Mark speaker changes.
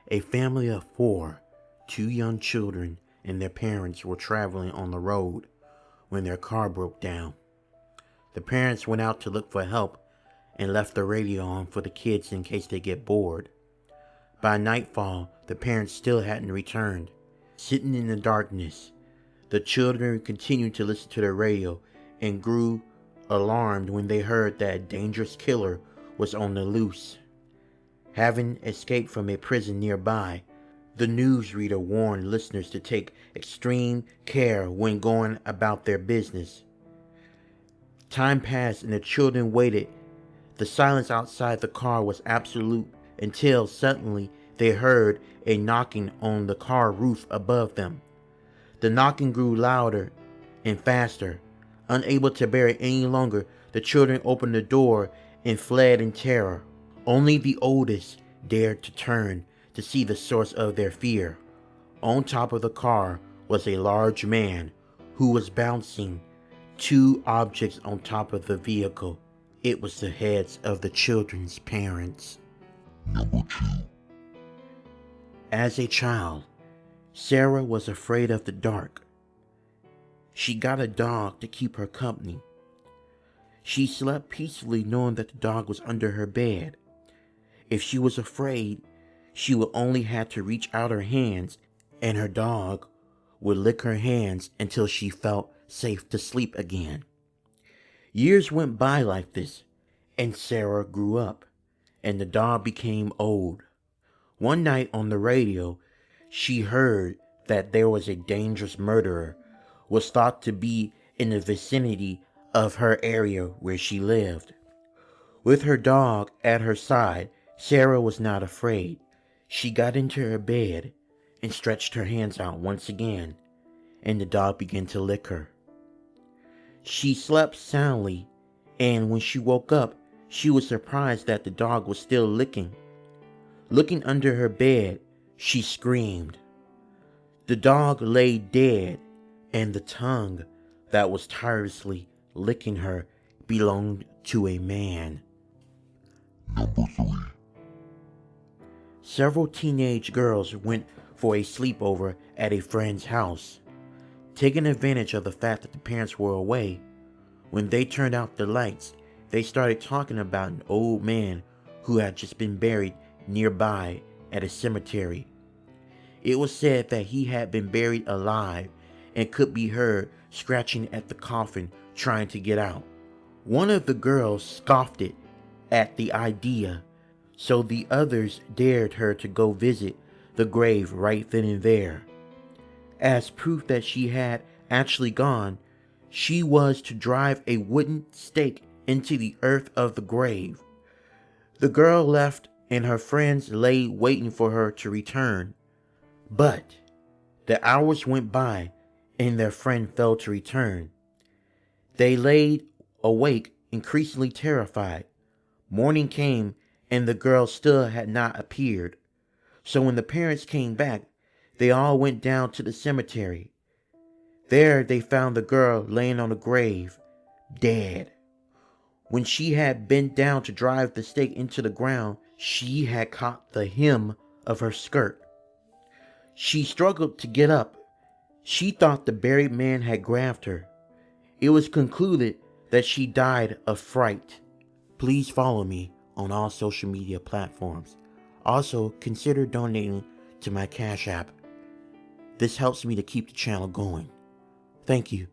Speaker 1: A family of four, two young children and their parents were traveling on the road when their car broke down. The parents went out to look for help and left the radio on for the kids in case they get bored. By nightfall, the parents still hadn't returned. Sitting in the darkness, the children continued to listen to the radio and grew alarmed when they heard that a dangerous killer was on the loose. Having escaped from a prison nearby, the newsreader warned listeners to take extreme care when going about their business. Time passed and the children waited. The silence outside the car was absolute until suddenly they heard a knocking on the car roof above them. The knocking grew louder and faster. Unable to bear it any longer, the children opened the door and fled in terror. Only the oldest dared to turn to see the source of their fear. On top of the car was a large man who was bouncing two objects on top of the vehicle. It was the heads of the children's parents.
Speaker 2: Number 2.
Speaker 1: As a child, Sarah was afraid of the dark. She got a dog to keep her company. She slept peacefully knowing that the dog was under her bed. If she was afraid, she would only have to reach out her hands and her dog would lick her hands until she felt safe to sleep again. Years went by like this, and Sarah grew up, and the dog became old. One night on the radio, she heard that there was a dangerous murderer was thought to be in the vicinity of her area where she lived. With her dog at her side, Sarah was not afraid. She got into her bed and stretched her hands out once again, and the dog began to lick her. She slept soundly, and when she woke up, she was surprised that the dog was still licking. Looking under her bed, she screamed. The dog lay dead, and the tongue that was tirelessly licking her belonged to a man.
Speaker 2: Number 3.
Speaker 1: Several teenage girls went for a sleepover at a friend's house. Taking advantage of the fact that the parents were away, when they turned out the lights, they started talking about an old man who had just been buried nearby at a cemetery. It was said that he had been buried alive and could be heard scratching at the coffin trying to get out. One of the girls scoffed at the idea, so the others dared her to go visit the grave right then and there. As proof that she had actually gone, she was to drive a wooden stake into the earth of the grave. The girl left and her friends lay waiting for her to return. But the hours went by and their friend failed to return. They laid awake, increasingly terrified. Morning came and the girl still had not appeared. So when the parents came back, they all went down to the cemetery. There they found the girl laying on the grave, dead. When she had bent down to drive the stake into the ground, she had caught the hem of her skirt. She struggled to get up. She thought the buried man had grabbed her. It was concluded that she died of fright. Please follow me on all social media platforms. Also, consider donating to my Cash App. This helps me to keep the channel going. Thank you.